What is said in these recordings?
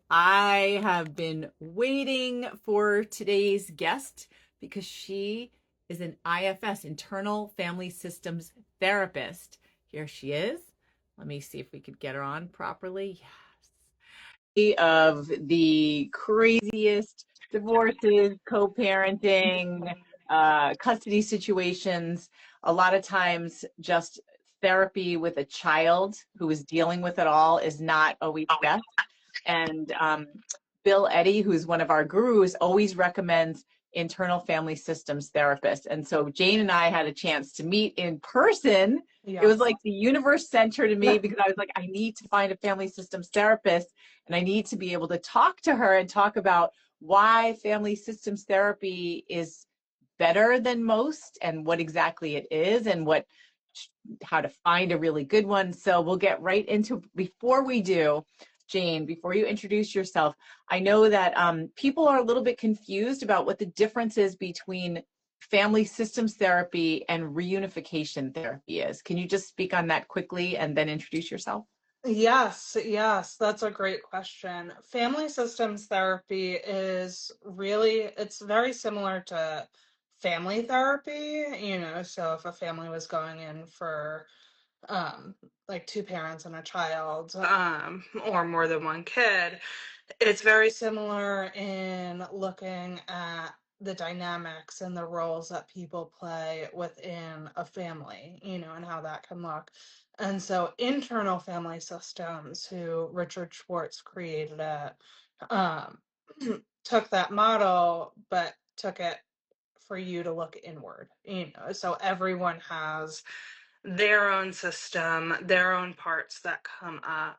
I have been waiting for today's guest because she is an IFS, Internal Family Systems Therapist. Here she is. Let me see if we could get her on properly. Yes. Of the craziest divorces, co-parenting, custody situations, a lot of times just therapy with a child who is dealing with it all is not always best. And Bill Eddy, who's one of our gurus, always recommends internal family systems therapists. And so Jane and I had a chance to meet in person. It was like the universe sent her to me because I was like, I need to find a family systems therapist and I need to be able to talk to her and talk about why family systems therapy is better than most and what exactly it is and how to find a really good one. So we'll get right into, before we do, Jane, before you introduce yourself, I know that people are a little bit confused about what the difference is between family systems therapy and reunification therapy is. Can you just speak on that quickly and then introduce yourself? Yes, that's a great question. Family systems therapy is really, it's very similar to family therapy, so if a family was going in for um like two parents and a child, or more than one kid, it's very similar in looking at the dynamics and the roles that people play within a family, and how that can look. And so internal family systems, who Richard Schwartz created it, um, took that model, but took it for you to look inward, so everyone has their own system, their own parts that come up,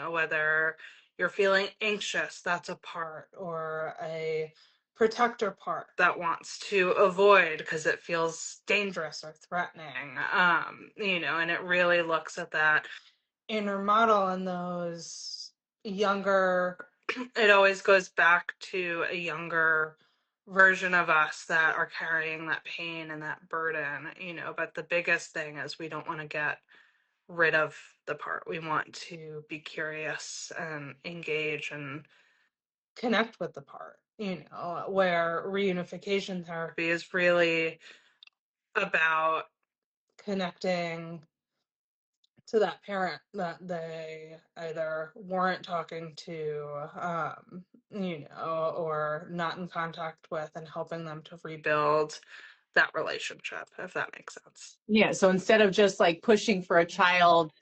whether you're feeling anxious, that's a part, or a protector part that wants to avoid because it feels dangerous or threatening, and it really looks at that inner model and those younger, it always goes back to a younger version of us that are carrying that pain and that burden, but the biggest thing is we don't want to get rid of the part. We want to be curious and engage and connect with the part, where reunification therapy is really about connecting to that parent that they either weren't talking to, or not in contact with, and helping them to rebuild that relationship, if that makes sense. Yeah, so instead of just like pushing for a child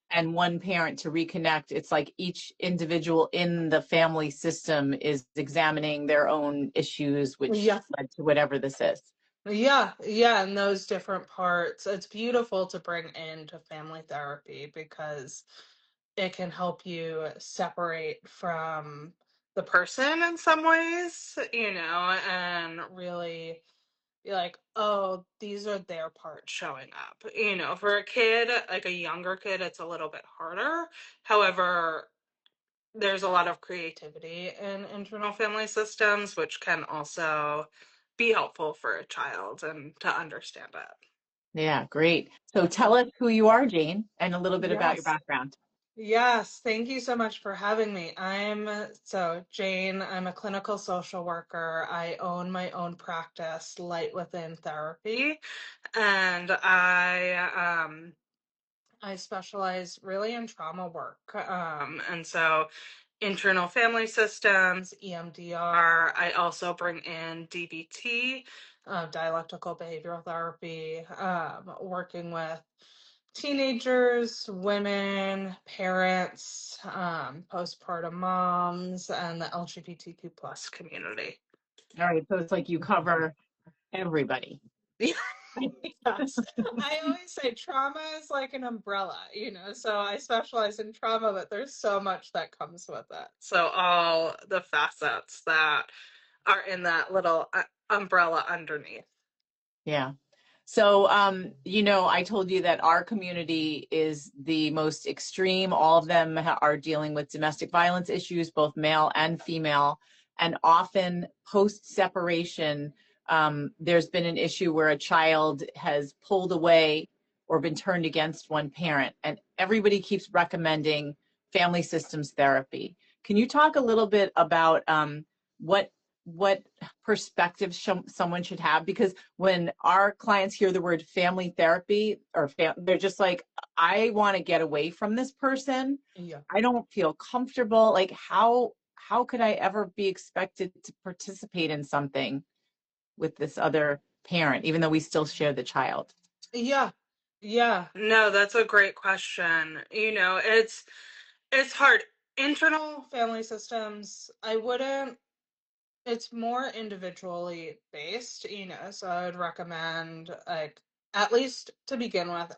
and one parent to reconnect, it's like each individual in the family system is examining their own issues, which Yeah. led to whatever this is. Yeah, and those different parts. It's beautiful to bring into family therapy because it can help you separate from the person in some ways, and really be like, oh, these are their parts showing up. For a kid, like a younger kid, it's a little bit harder. However, there's a lot of creativity in internal family systems, which can also be helpful for a child and to understand it. Yeah, great. So tell us who you are, Jane, and a little bit about your Yes. background. Yes, thank you so much for having me. Jane, I'm a clinical social worker. I own my own practice, Light Within Therapy, and I specialize really in trauma work. And so internal family systems, EMDR. I also bring in DBT, dialectical behavioral therapy, working with teenagers, women, parents, postpartum moms, and the LGBTQ plus community. All right, so it's like you cover everybody. Yes. I always say trauma is like an umbrella, so I specialize in trauma, but there's so much that comes with it. So all the facets that are in that little umbrella underneath. Yeah. So, I told you that our community is the most extreme. All of them are dealing with domestic violence issues, both male and female. And often post separation, there's been an issue where a child has pulled away or been turned against one parent. And everybody keeps recommending family systems therapy. Can you talk a little bit about what what perspectives someone should have? Because when our clients hear the word family therapy, or they're just like, I want to get away from this person. Yeah. I don't feel comfortable. Like, how could I ever be expected to participate in something with this other parent, even though we still share the child? Yeah. Yeah. No, that's a great question. It's hard. Internal family systems, I wouldn't, it's more individually based, so I would recommend, like, at least to begin with,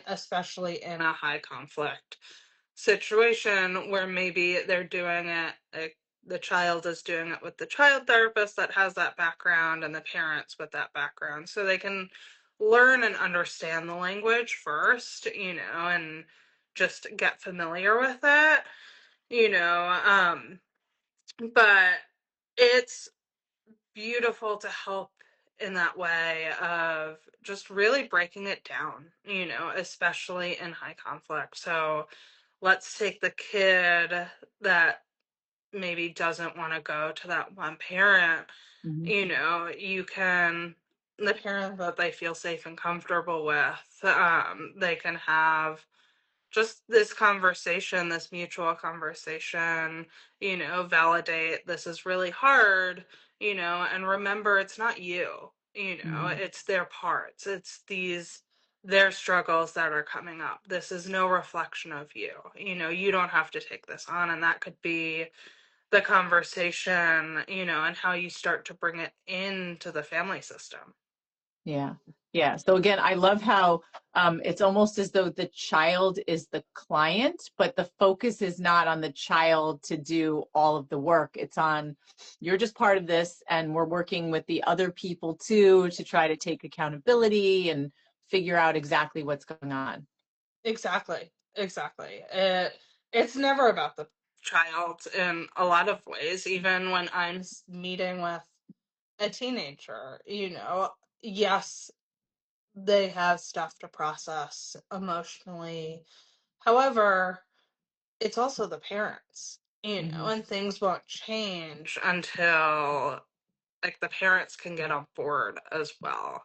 especially in a high conflict situation where maybe they're doing it, like the child is doing it with the child therapist that has that background and the parents with that background, so they can learn and understand the language first, and just get familiar with it, but it's beautiful to help in that way of just really breaking it down, especially in high conflict. So let's take the kid that maybe doesn't want to go to that one parent. Mhm. You can, the parent that they feel safe and comfortable with, they can have just this conversation, this mutual conversation, validate this is really hard, and remember it's not you, Mhm. it's their parts, it's their struggles that are coming up. This is no reflection of you. You don't have to take this on. And that could be the conversation, and how you start to bring it into the family system. Yeah. Yeah. So again, I love how it's almost as though the child is the client, but the focus is not on the child to do all of the work. It's on, you're just part of this, and we're working with the other people too to try to take accountability and figure out exactly what's going on. Exactly. Exactly. It's never about the child in a lot of ways, even when I'm meeting with a teenager, yes, they have stuff to process emotionally. However, it's also the parents, Mhm. and things won't change until, like, the parents can get on board as well.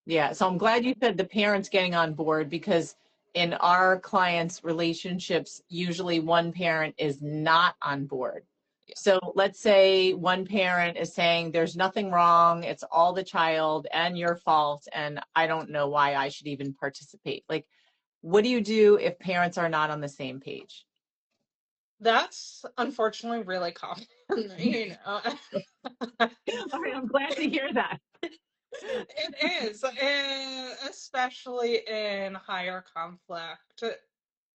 Yeah, so I'm glad you said the parents getting on board, because in our clients' relationships, usually one parent is not on board. Yeah. So let's say one parent is saying there's nothing wrong, it's all the child and your fault, and I don't know why I should even participate. Like, what do you do if parents are not on the same page? That's unfortunately really common, you know. All right, I'm glad to hear that. It is, and especially in higher conflict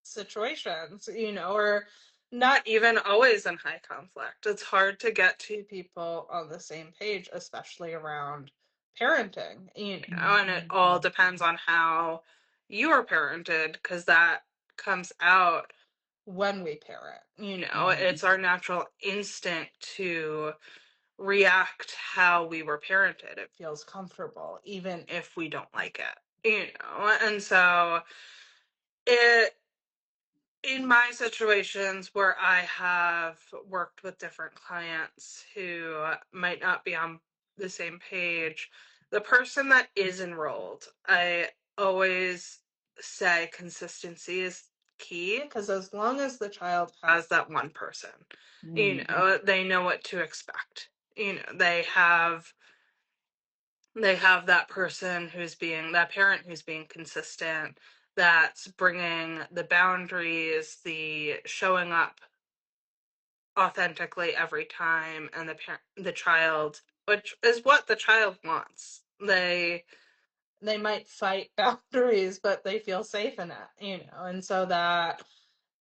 situations, or not even always in high conflict. It's hard to get two people on the same page, especially around parenting, and it all depends on how you are parented, because that comes out when we parent. It's our natural instinct to react how we were parented. It feels comfortable, even if we don't like it, and so it, in my situations where I have worked with different clients who might not be on the same page, the person that is enrolled, I always say consistency is key, because as long as the child has that one person, they know what to expect. They have that person who's being, that parent who's being consistent, that's bringing the boundaries, the showing up authentically every time, and the child, which is what the child wants. They might fight boundaries, but they feel safe in it, and so that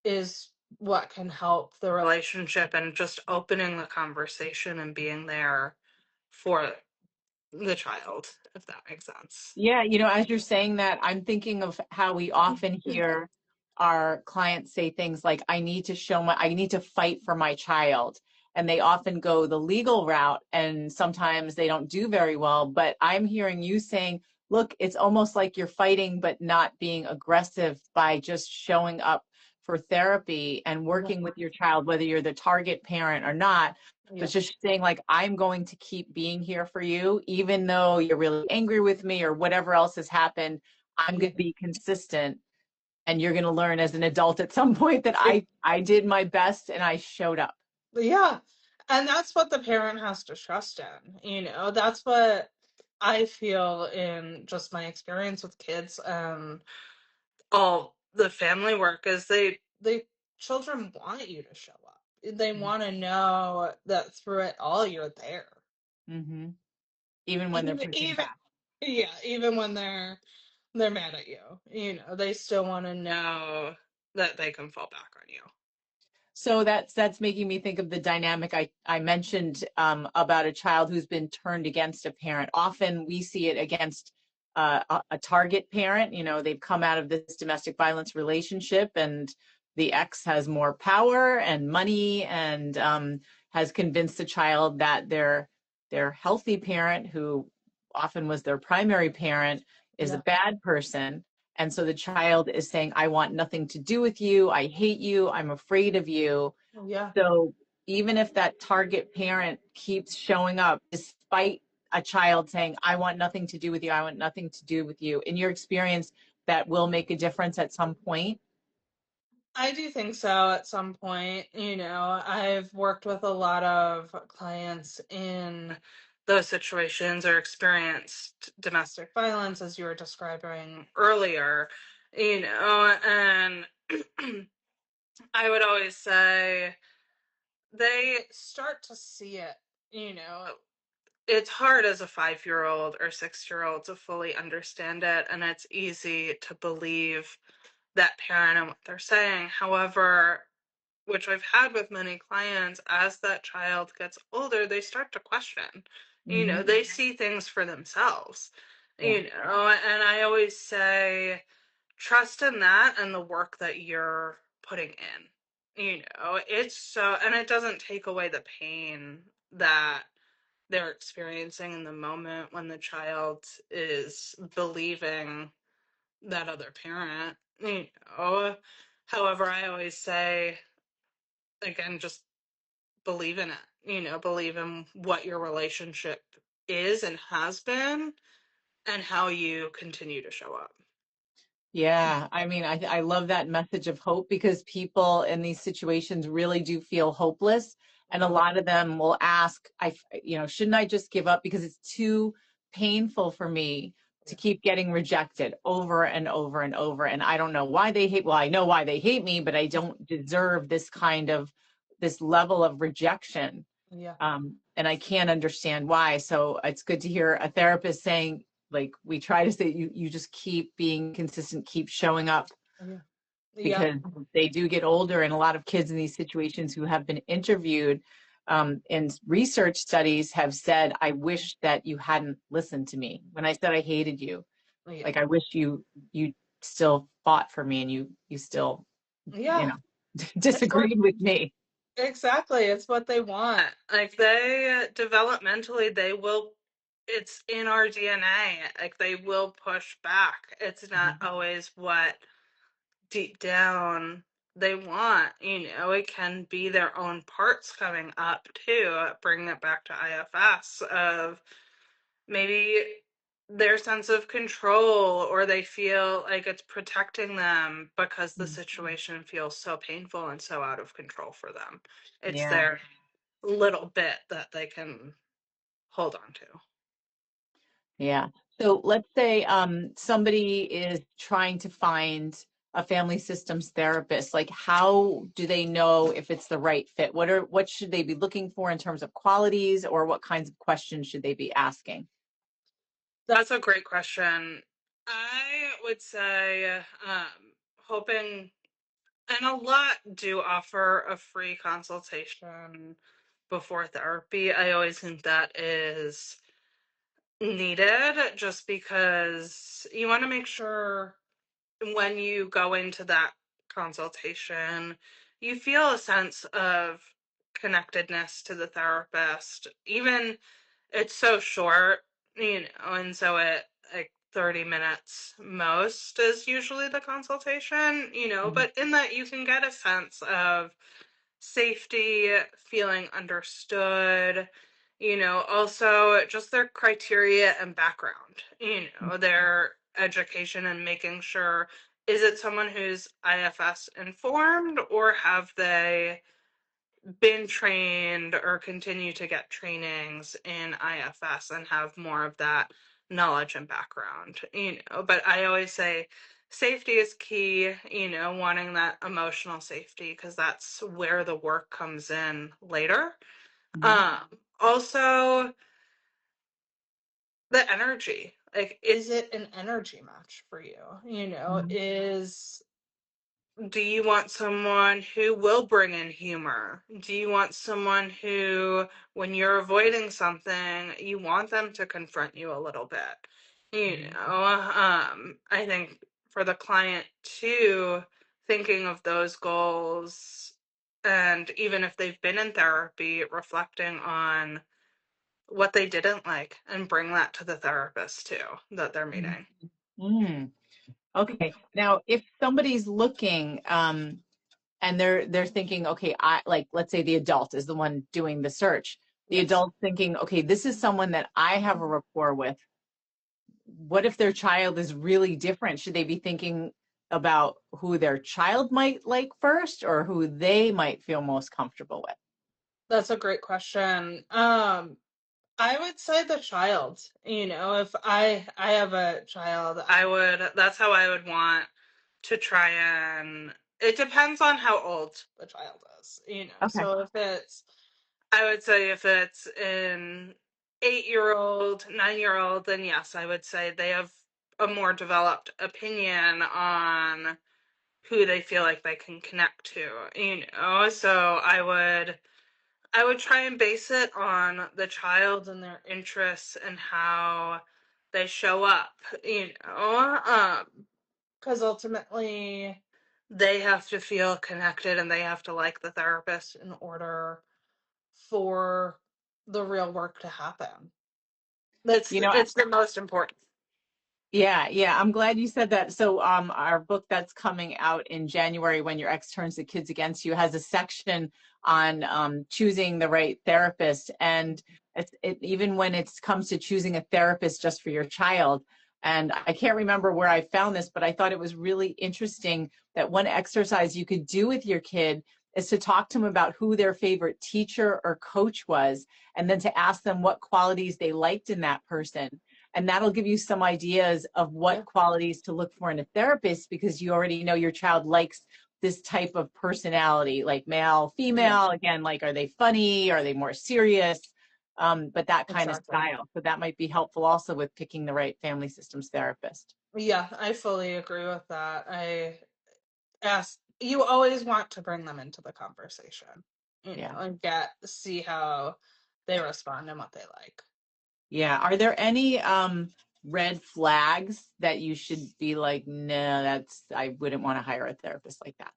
is what can help the relationship, and just opening the conversation and being there for the child, if that makes sense. Yeah, as you're saying that, I'm thinking of how we often hear our clients say things like, I need to fight for my child. And they often go the legal route, and sometimes they don't do very well. But I'm hearing you saying, look, it's almost like you're fighting, but not being aggressive, by just showing up for therapy and working with your child, whether you're the target parent or not, but Yeah. just saying like, I'm going to keep being here for you, even though you're really angry with me or whatever else has happened. I'm Yeah. going to be consistent, and you're going to learn as an adult at some point that I did my best and I showed up. Yeah. And that's what the parent has to trust in. That's what I feel in just my experience with kids and all the family work is they children want you to show up. They want to know that through it all you're there. Mm-hmm. Even when they're Even, pushing even back. yeah, even when they're mad at you. They still want to know that they can fall back on you. So that's making me think of the dynamic I mentioned about a child who's been turned against a parent. Often we see it against a target parent. They've come out of this domestic violence relationship, and the ex has more power and money, and has convinced the child that their healthy parent, who often was their primary parent, is a Yeah. bad person. And so the child is saying, I want nothing to do with you. I hate you. I'm afraid of you. Yeah. So even if that target parent keeps showing up, despite a child saying, I want nothing to do with you, I want nothing to do with you, in your experience, that will make a difference at some point. I do think so at some point. I've worked with a lot of clients in those situations or experienced domestic violence, as you were describing earlier, and I would always say they start to see it, you know. It's hard as a 5-year-old or 6-year-old to fully understand it, and it's easy to believe that parent and what they're saying. However, which I've had with many clients, as that child gets older, they start to question. Mm-hmm. They see things for themselves. Yeah. And I always say, trust in that and the work that you're putting in. It's so, and it doesn't take away the pain that they're experiencing in the moment when the child is believing that other parent. you know However, I always say, again, just believe in it. Believe in what your relationship is and has been, and how you continue to show up. Yeah, I mean, I love that message of hope, because people in these situations really do feel hopeless, and a Yeah. lot of them will ask, shouldn't I just give up because it's too painful for me to Yeah. keep getting rejected over and over and over, and I don't know why they hate. Well, I know why they hate me, but I don't deserve this level of rejection, Yeah. and I can't understand why. So it's good to hear a therapist saying, like we try to say, you just keep being consistent, keep showing up, Yeah. Yeah. because they do get older. And a lot of kids in these situations who have been interviewed in research studies have said, I wish that you hadn't listened to me when I said I hated you. Yeah. Like, I wish you still fought for me, and you still, you Yeah. know, It's what disagreed with me. exactly. It's what they want. Like they developmentally, they will. It's in our DNA. Like they will push back. It's not always what deep down they want. It can be their own parts coming up too. Bringing it back to IFS of maybe their sense of control, or they feel like it's protecting them because the situation feels so painful and so out of control for them. It's Yeah. their little bit that they can hold on to. Yeah. So let's say somebody is trying to find a family systems therapist. Like, how do they know if it's the right fit? What should they be looking for in terms of qualities, or what kinds of questions should they be asking? That's a great question. I would say, hoping, and a lot do offer a free consultation before therapy. I always think that is needed just because you want to make sure when you go into that consultation, you feel a sense of connectedness to the therapist. Even it's so short, and so it 30 minutes most is usually the consultation, Mhm. but in that you can get a sense of safety, feeling understood, also just their criteria and background, their education and making sure, is it someone who's IFS informed, or have they been trained or continue to get trainings in IFS and have more of that knowledge and background, but I always say safety is key, wanting that emotional safety, because that's where the work comes in later. Mhm. Um, Also, the energy. Like, is it an energy match for you? Mhm. Is Do you want someone who will bring in humor? Do you want someone who, when you're avoiding something, you want them to confront you a little bit? Mhm. I think for the client too, thinking of those goals, and even if they've been in therapy, reflecting on what they didn't like and bring that to the therapist too that they're Mhm. meeting. Mm. Okay. Now, if somebody's looking, and they're thinking, okay, I like, let's say the adult is the one doing the search. The Yes. adult thinking, okay, this is someone that I have a rapport with. What if their child is really different? Should they be thinking about who their child might like first, or who they might feel most comfortable with? That's a great question. I would say the child. If I have a child, that's how I would want to try, and it depends on how old the child is, Okay. So I would say if it's an 8-year-old, 9-year-old, then yes, I would say they have a more developed opinion on who they feel like they can connect to, So I would try and base it on the child and their interests and how they show up, because ultimately they have to feel connected and they have to like the therapist in order for the real work to happen. That's You know, it's the most important. yeah, yeah. I'm glad you said that. So, our book that's coming out in January, When Your Ex Turns the Kids Against You, has a section on choosing the right therapist. And even when it comes to choosing a therapist just for your child. And I can't remember where I found this, but I thought it was really interesting that one exercise you could do with your kid is to talk to them about who their favorite teacher or coach was, and then to ask them what qualities they liked in that person, and that'll give you some ideas of what Yeah, qualities to look for in a therapist, because you already know your child likes this type of personality, like male, yeah, female. Again, like, are they funny? Are they more serious? But that kind of exactly. style. So that might be helpful also with picking the right family systems therapist. Yeah, I fully agree with that. You always want to bring them into the conversation, Yeah. and see how they respond and what they like. Yeah. Are there any red flags that you should be like, no, I wouldn't want to hire a therapist like that?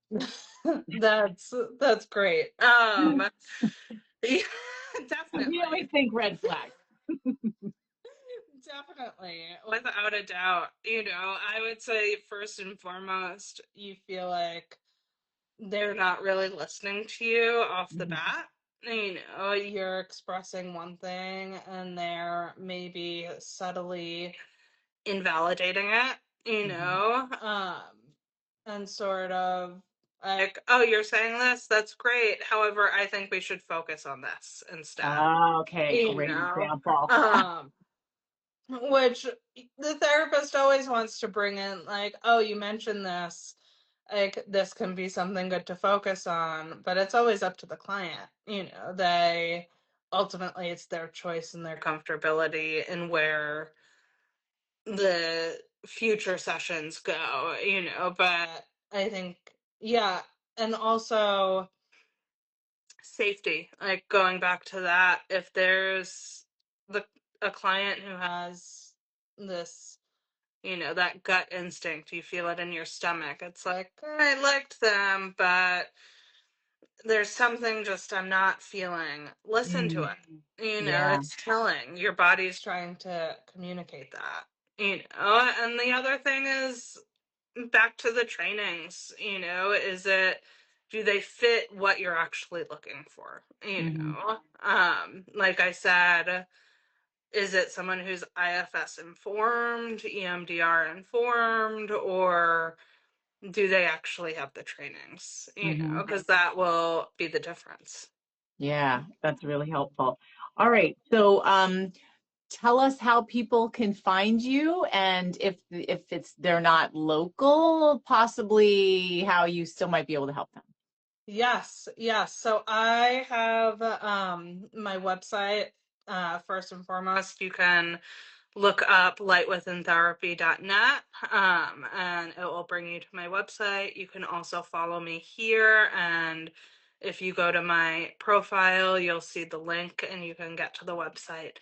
That's great. Yeah, We always definitely. think red flags. Definitely, without a doubt. I would say first and foremost, you feel like they're not really listening to you off the Mhm. bat. You're expressing one thing and they're maybe subtly invalidating it, Mhm. and sort of like, oh, you're saying this? That's great. However, I think we should focus on this instead. Okay, You great know, example. um, which the therapist always wants to bring in, like, oh, you mentioned this, like this can be something good to focus on, but it's always up to the client. They ultimately, it's their choice and their comfortability and where the future sessions go, but I think, yeah, and also safety, like going back to that, if there's the a client who has this, that gut instinct, you feel it in your stomach. It's like, I liked them, but there's something just I'm not feeling. Listen to Mm, it. yeah. It's telling. Your body's trying to communicate that. And the other thing is back to the trainings, do they fit what you're actually looking for? Hmm. Like I said, is it someone who's IFS informed, EMDR informed, or do they actually have the trainings? Hmm. Because that will be the difference. Yeah, that's really helpful. All right. So, tell us how people can find you, and if it's they're not local, possibly how you still might be able to help them. Yes, yes. So I have my website. First and foremost, you can look up lightwithintherapy.net, and it will bring you to my website. You can also follow me here, and if you go to my profile, you'll see the link and you can get to the website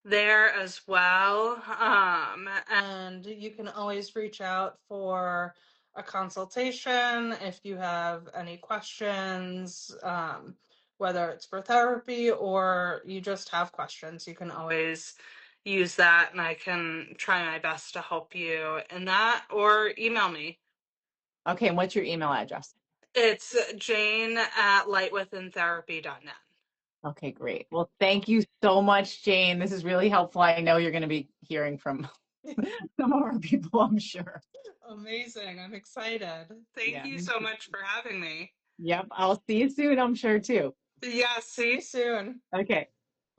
there as well. And you can always reach out for a consultation if you have any questions, whether it's for therapy or you just have questions. You can always use that and I can try my best to help you in that, or email me. Okay, and what's your email address? It's jane@lightwithintherapy.net. Okay, great. Well, thank you so much, Jane. This is really helpful. I know you're going to be hearing from some of our people, I'm sure. Amazing. I'm excited. Thank Yeah, you me so too. much for having me. Yep, I'll see you soon, I'm sure too. Yeah, see you soon. Okay,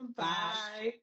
bye. Bye.